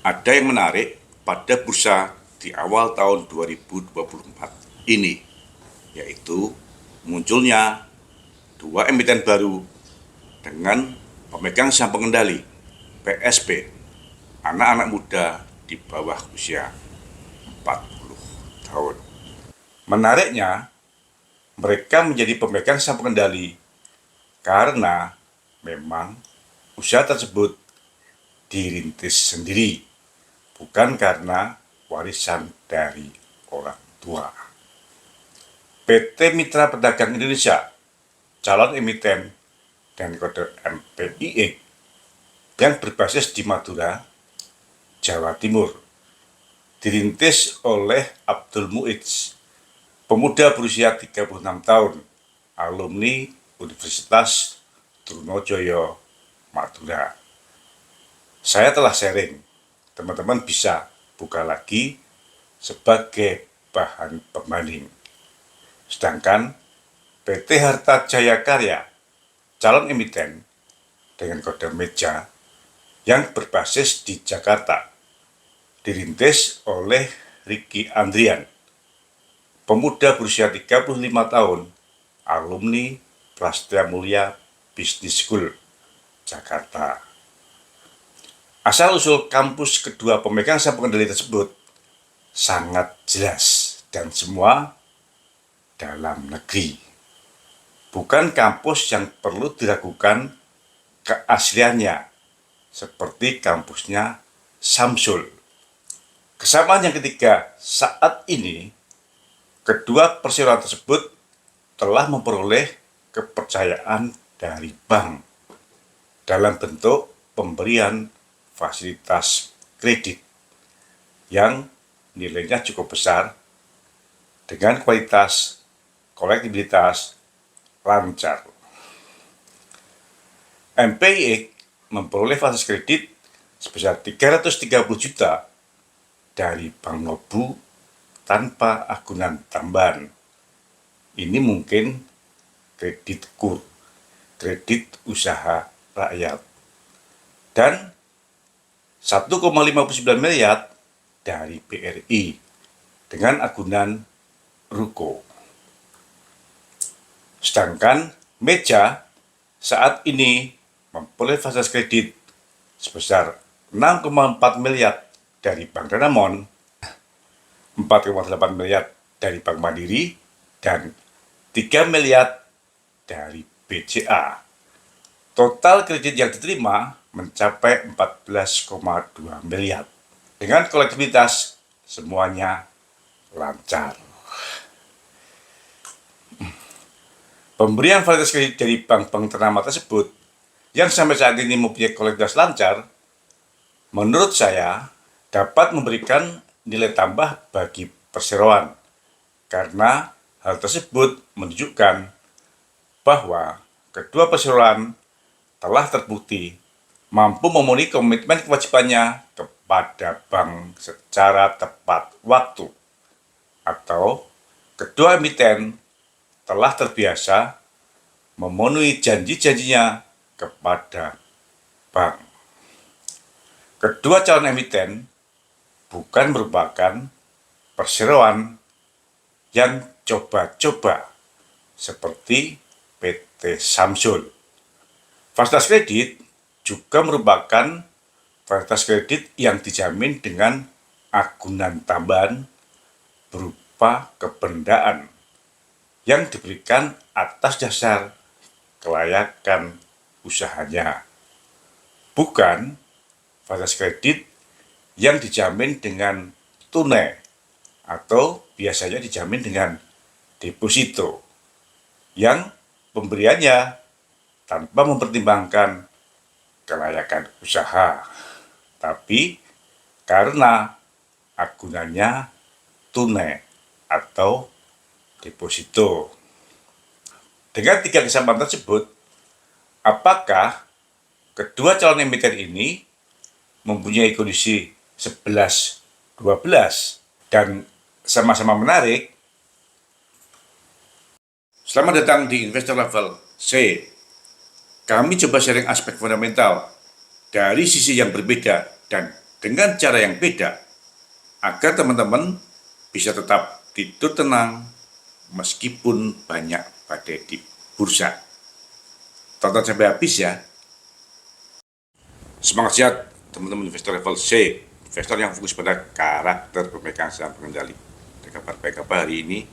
ada yang menarik pada bursa di awal tahun 2024 ini, yaitu munculnya dua emiten baru dengan pemegang saham pengendali PSP, anak-anak muda di bawah usia 40 tahun. Menariknya, mereka menjadi pemegang saham pengendali karena memang usaha tersebut dirintis sendiri, bukan karena warisan dari orang tua. PT Mitra Pedagang Indonesia, calon emiten dan kode MPIE yang berbasis di Madura, Jawa Timur, dirintis oleh Abdul Muiz, pemuda berusia 36 tahun, alumni Universitas Trunojoyo, Madura. Saya telah sharing, teman-teman bisa buka lagi sebagai bahan pembanding. Sedangkan PT Harta Jaya Karya, calon emiten dengan kode meja yang berbasis di Jakarta, dirintis oleh Ricky Andrian, pemuda berusia 35 tahun, alumni Prastya Mulia Business School, Jakarta. Asal-usul kampus kedua pemegang saham pengendali tersebut sangat jelas dan semua dalam negeri. Bukan kampus yang perlu diragukan keasliannya, seperti kampusnya Samsul. Kesamaan yang ketiga, saat ini kedua perseroan tersebut telah memperoleh kepercayaan dari bank dalam bentuk pemberian fasilitas kredit yang nilainya cukup besar dengan kualitas kolektibilitas lancar. MPIE memperoleh fasilitas kredit sebesar 330 juta dari Bank Nobu tanpa agunan tambahan. Ini mungkin kredit KUR, kredit usaha rakyat. Dan 1,59 miliar dari BRI dengan agunan ruko. Sedangkan meja saat ini memperoleh fasilitas kredit sebesar 6,4 miliar dari Bank Danamon, 4,8 miliar dari Bank Mandiri, dan 3 miliar dari BCA. Total kredit yang diterima mencapai 14,2 miliar. Dengan kolektibilitas semuanya lancar. Pemberian fasilitas kredit dari bank-bank ternama tersebut yang sampai saat ini mempunyai kolektibilitas lancar, menurut saya dapat memberikan nilai tambah bagi perseroan, karena hal tersebut menunjukkan bahwa kedua perseroan telah terbukti mampu memenuhi komitmen kewajibannya kepada bank secara tepat waktu, atau kedua emiten telah terbiasa memenuhi janji-janjinya kepada bank. Kedua calon emiten bukan merupakan perseroan yang coba-coba seperti PT Samsul. Fasilitas kredit juga merupakan fasilitas kredit yang dijamin dengan agunan tambahan berupa kebendaan yang diberikan atas dasar kelayakan usahanya, bukan fasilitas kredit yang dijamin dengan tunai atau biasanya dijamin dengan deposito yang pemberiannya tanpa mempertimbangkan kelayakan usaha, tapi karena agunannya tunai atau deposito. Dengan tiga kesamaan tersebut, apakah kedua calon emiten ini mempunyai kondisi 11-12 dan sama-sama menarik? Selamat datang di Investor Level C. Kami coba sharing aspek fundamental dari sisi yang berbeda dan dengan cara yang beda agar teman-teman bisa tetap tidur tenang meskipun banyak badai di bursa. Tonton sampai habis ya. Semangat sehat teman-teman investor level C, investor yang fokus pada karakter pemegang saham pengendali. Kabar baik apa hari ini?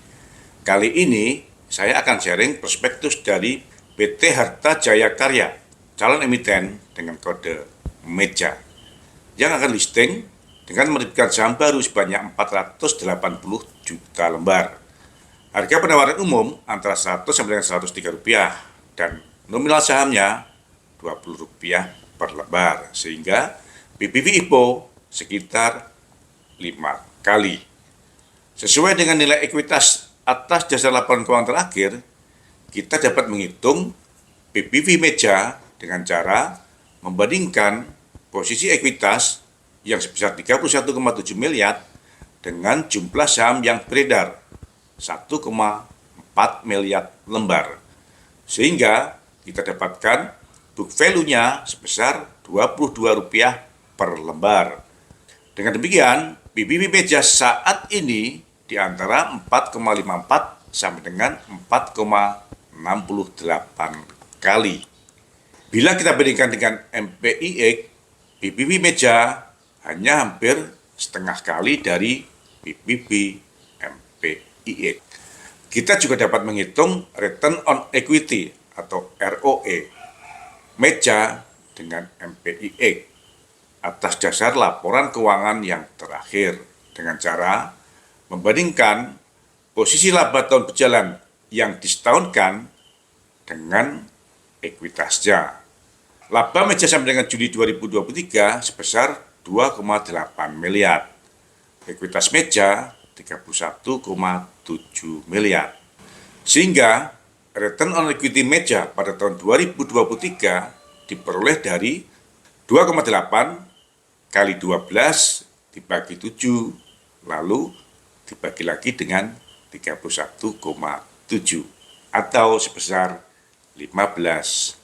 Kali ini saya akan sharing prospektus dari PT Harta Jaya Karya, calon emiten dengan kode MEJA, yang akan listing dengan menerbitkan saham baru sebanyak 480 juta lembar. Harga penawaran umum antara 100 sampai dengan 103 rupiah dan nominal sahamnya Rp20 per lembar, sehingga PBV IPO sekitar 5 kali. Sesuai dengan nilai ekuitas atas dasar laporan keuangan terakhir, kita dapat menghitung PBV MEJA dengan cara membandingkan posisi ekuitas yang sebesar 31,7 miliar dengan jumlah saham yang beredar 1,4 miliar lembar. Sehingga kita dapatkan book value-nya sebesar Rp22 per lembar. Dengan demikian, PBV MEJA saat ini di antara 4,54 sampai dengan 4,68 kali. Bila kita bandingkan dengan MPIX, PBV MEJA hanya hampir setengah kali dari PBV MPIX. Kita juga dapat menghitung return on equity atau ROE MEJA dengan MPIX atas dasar laporan keuangan yang terakhir dengan cara membandingkan posisi laba tahun berjalan yang disetahunkan dengan ekuitasnya. Laba MEJA sampai dengan Juli 2023 sebesar 2,8 miliar. Ekuitas MEJA 31,7 miliar. Sehingga return on equity MEJA pada tahun 2023 diperoleh dari 2,8 kali 12 dibagi 7, lalu dibagi lagi dengan 31,7 atau sebesar 15%.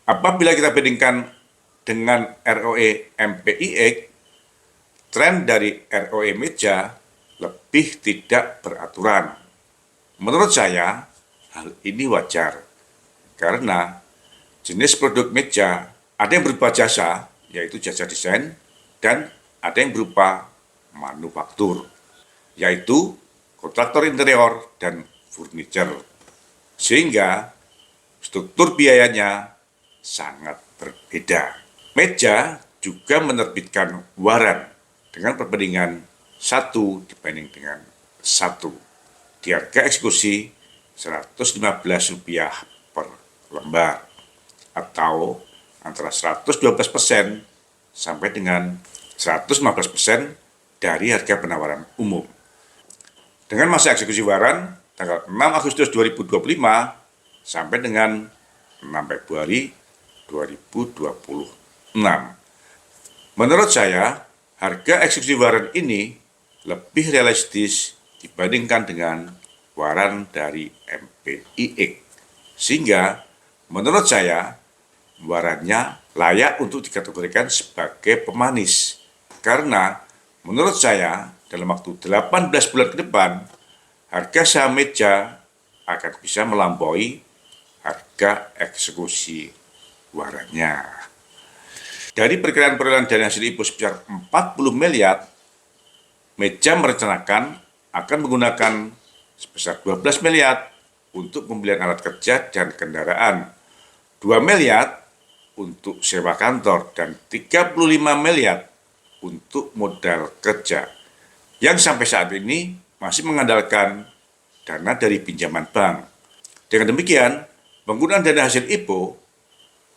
Apabila kita bandingkan dengan ROE MPIX, tren dari ROE MEJA lebih tidak beraturan. Menurut saya, hal ini wajar karena jenis produk MEJA ada yang berupa jasa, yaitu jasa desain, dan ada yang berupa manufaktur, yaitu kontraktor interior dan furniture. Sehingga struktur biayanya sangat berbeda. MEJA juga menerbitkan waran dengan perbandingan 1 dibanding dengan 1 di harga eksekusi Rp115 per lembar atau antara 112% sampai dengan 115% dari harga penawaran umum. Dengan masa eksekusi waran tanggal 6 Agustus 2025 sampai dengan 6 Februari 2026. Menurut saya, harga eksekusi waran ini lebih realistis dibandingkan dengan waran dari MPIX. Sehingga menurut saya, warannya layak untuk dikategorikan sebagai pemanis. Karena menurut saya dalam waktu 18 bulan ke depan, harga saham MEJA akan bisa melampaui harga eksekusi warannya. Dari perkiraan perolehan dana hasil IPO sebesar 40 miliar, MEJA merencanakan akan menggunakan sebesar 12 miliar untuk pembelian alat kerja dan kendaraan, 2 miliar untuk sewa kantor, dan 35 miliar untuk modal kerja, yang sampai saat ini masih mengandalkan dana dari pinjaman bank. Dengan demikian, penggunaan dana hasil IPO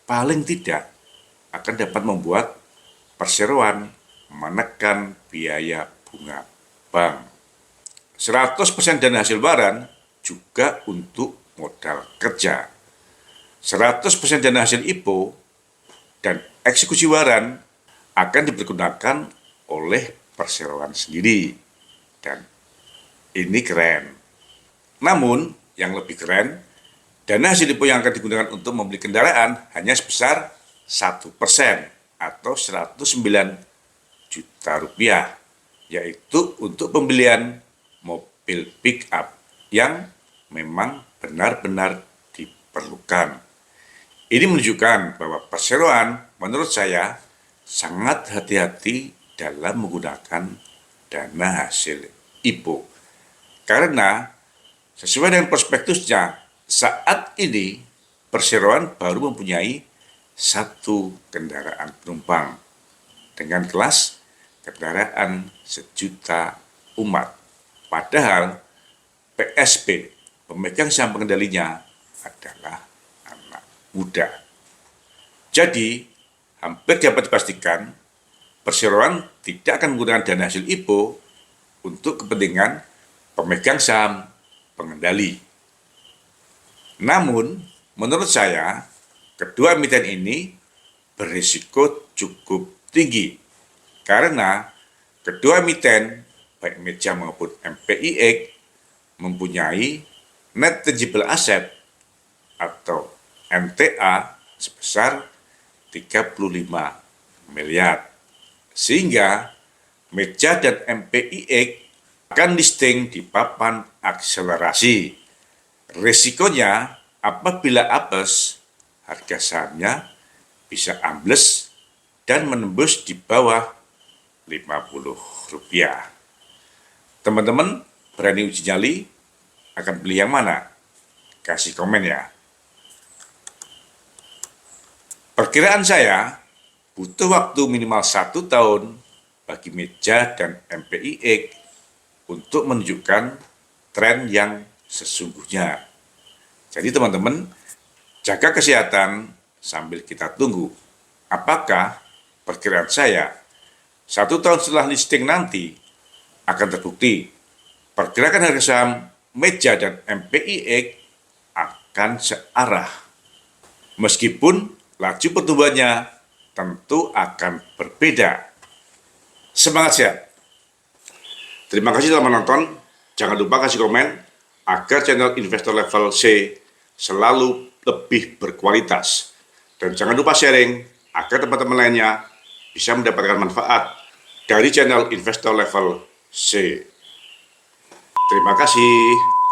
paling tidak akan dapat membuat perseroan menekan biaya bunga bank. 100% dana hasil waran juga untuk modal kerja. 100% dana hasil IPO dan eksekusi waran akan dipergunakan oleh perseroan sendiri. Dan ini keren. Namun, yang lebih keren, dana hasil IPO yang akan digunakan untuk membeli kendaraan hanya sebesar 1% atau 109 juta rupiah, yaitu untuk pembelian mobil pick up yang memang benar-benar diperlukan. Ini menunjukkan bahwa perseroan menurut saya sangat hati-hati dalam menggunakan dana hasil IPO. Karena sesuai dengan prospektusnya, saat ini perseroan baru mempunyai satu kendaraan penumpang dengan kelas kendaraan sejuta umat. Padahal PSP, pemegang saham pengendalinya, adalah anak muda. Jadi, hampir dapat dipastikan perseroan tidak akan menggunakan dana hasil IPO untuk kepentingan pemegang saham pengendali. Namun, menurut saya, kedua emiten ini berisiko cukup tinggi karena kedua emiten, baik Meja maupun MPIX, mempunyai net tangible asset atau NTA sebesar 35 miliar. Sehingga Meja dan MPIX akan listing di papan akselerasi. Risikonya apabila apes, harga sahamnya bisa ambles dan menembus di bawah Rp50. Teman-teman berani uji nyali, akan pilih yang mana? Kasih komen ya. Perkiraan saya butuh waktu minimal 1 tahun bagi Meja dan MPIX untuk menunjukkan tren yang sesungguhnya. Jadi teman-teman, jaga kesehatan sambil kita tunggu. Apakah perkiraan saya 1 tahun setelah listing nanti akan terbukti pergerakan harga saham Meja dan MPIX akan searah. Meskipun laju pertumbuhannya tentu akan berbeda. Semangat sehat. Terima kasih telah menonton. Jangan lupa kasih komen agar channel Investor Level C selalu lebih berkualitas. Dan jangan lupa sharing agar teman-teman lainnya bisa mendapatkan manfaat dari channel Investor Level C. Terima kasih.